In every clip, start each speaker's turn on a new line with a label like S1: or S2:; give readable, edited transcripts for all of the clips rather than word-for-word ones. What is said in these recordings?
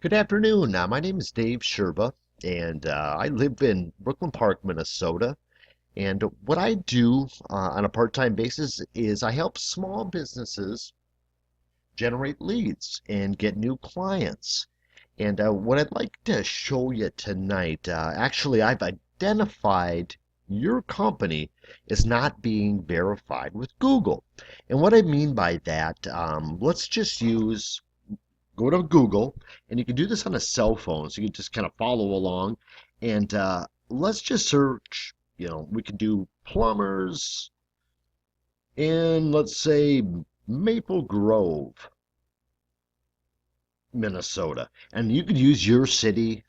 S1: Good afternoon. My name is Dave Sherba, and I live in Brooklyn Park, Minnesota. And what I do on a part-time basis is I help small businesses generate leads and get new clients. And what I'd like to show you tonight, actually, I've identified your company is not being verified with Google. And what I mean by that, let's just use go to Google, and you can do this on a cell phone, so you can just kind of follow along. And let's just search, we can do plumbers in, let's say, Maple Grove, Minnesota. And you could use your city,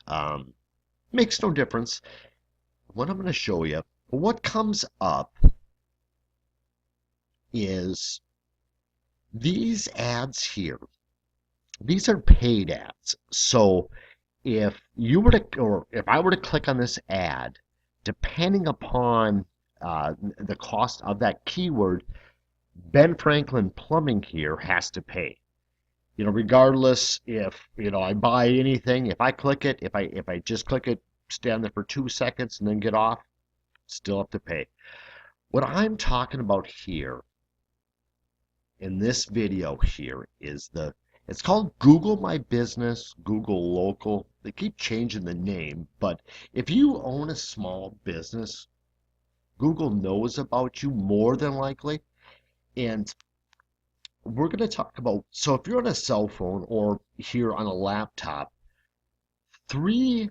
S1: makes no difference. What I'm going to show you, what comes up is these ads here. These are paid ads. So if you were to, or if I were to click on this ad, depending upon the cost of that keyword, Ben Franklin Plumbing here has to pay. Regardless if I buy anything, if I click it, if I just click it, stand there for 2 seconds and then get off, still have to pay. What I'm talking about here in this video here is it's called Google My Business, Google Local. They keep changing the name, but if you own a small business, Google knows about you more than likely. And we're going to talk about, so if you're on a cell phone or here on a laptop, three,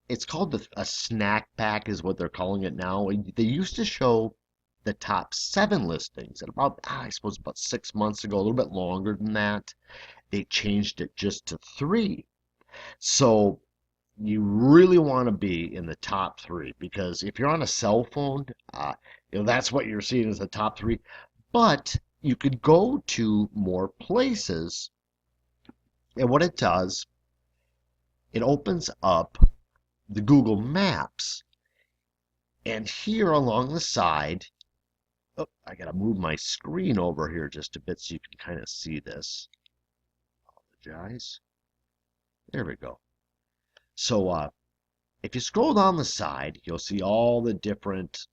S1: it's called a snack pack is what they're calling it now. They used to show the top 7 listings, and about, I suppose about 6 months ago, a little bit longer than that, they changed it just to 3. So you really want to be in the top 3, because if you're on a cell phone, that's what you're seeing as the top 3. But you could go to more places, and what it does, it opens up the Google Maps, and here along the side, oh, I gotta move my screen over here just a bit so you can kind of see this. Apologize. There we go. So if you scroll down the side, you'll see all the different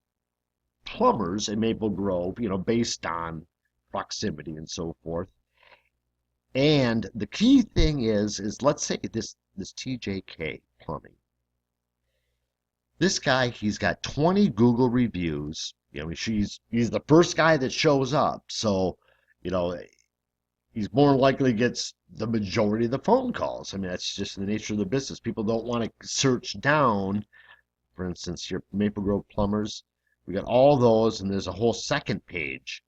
S1: plumbers in Maple Grove, based on proximity and so forth. And the key thing is let's say this TJK Plumbing. This guy, he's got 20 Google reviews. He's the first guy that shows up. So, you know, he's more likely gets the majority of the phone calls. I mean, that's just the nature of the business. People don't want to search down, for instance, your Maple Grove plumbers. We got all those, and there's a whole second page,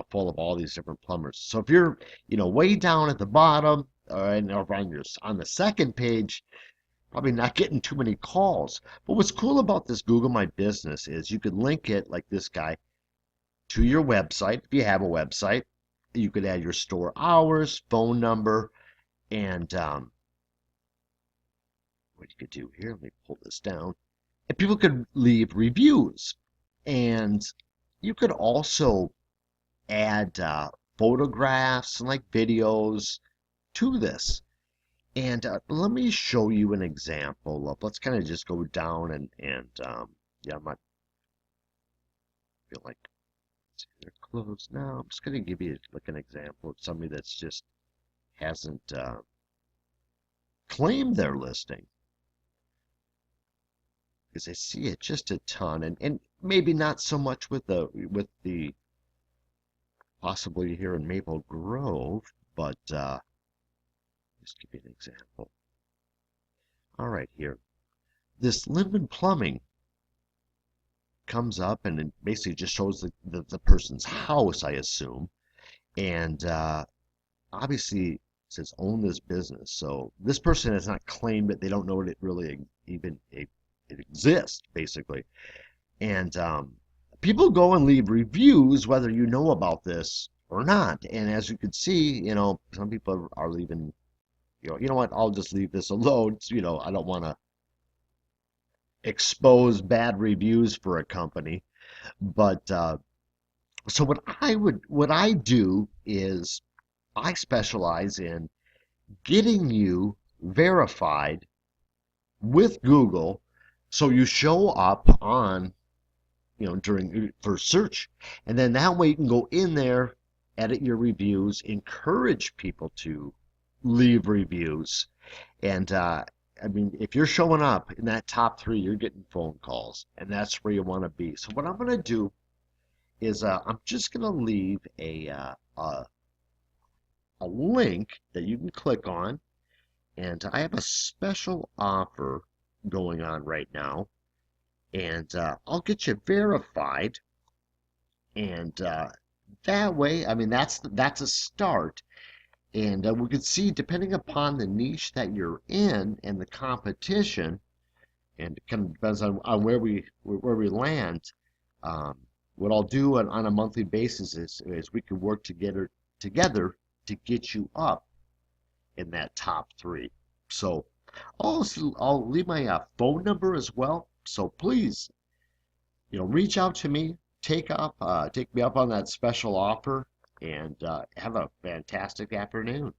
S1: full of all these different plumbers. So if you're, way down at the bottom, and on the second page, probably not getting too many calls. But what's cool about this Google My Business is you could link it, like this guy, to your website. If you have a website, you could add your store hours, phone number, and what you could do here, let me pull this down. And people could leave reviews. And you could also add photographs and like videos to this. And let me show you an example of, let's kind of just go down and yeah, I might feel like they're closed now. I'm just going to give you like an example of somebody that's just hasn't claimed their listing, because I see it just a ton, and maybe not so much with the possibly here in Maple Grove, but just give you an example. All right, here, this Lindman Plumbing comes up, and it basically just shows the person's house, I assume, and obviously it says own this business. So this person has not claimed it. They don't know it really even it exists, basically. And people go and leave reviews whether you know about this or not. And as you can see, some people are leaving, you know what, I'll just leave this alone. I don't want to expose bad reviews for a company. But so what I do is I specialize in getting you verified with Google, so you show up on, during for search, and then that way you can go in there, edit your reviews, encourage people to leave reviews, and I mean, if you're showing up in that top three, you're getting phone calls, and that's where you want to be. So what I'm going to do is I'm just going to leave a link that you can click on, and I have a special offer going on right now, and I'll get you verified, and that way, I mean, that's a start, and we can see, depending upon the niche that you're in and the competition, and it kind of depends on where we land. Um, what I'll do on a monthly basis is we can work together to get you up in that top three. So I'll leave my phone number as well. So please, reach out to me, take me up on that special offer, and have a fantastic afternoon.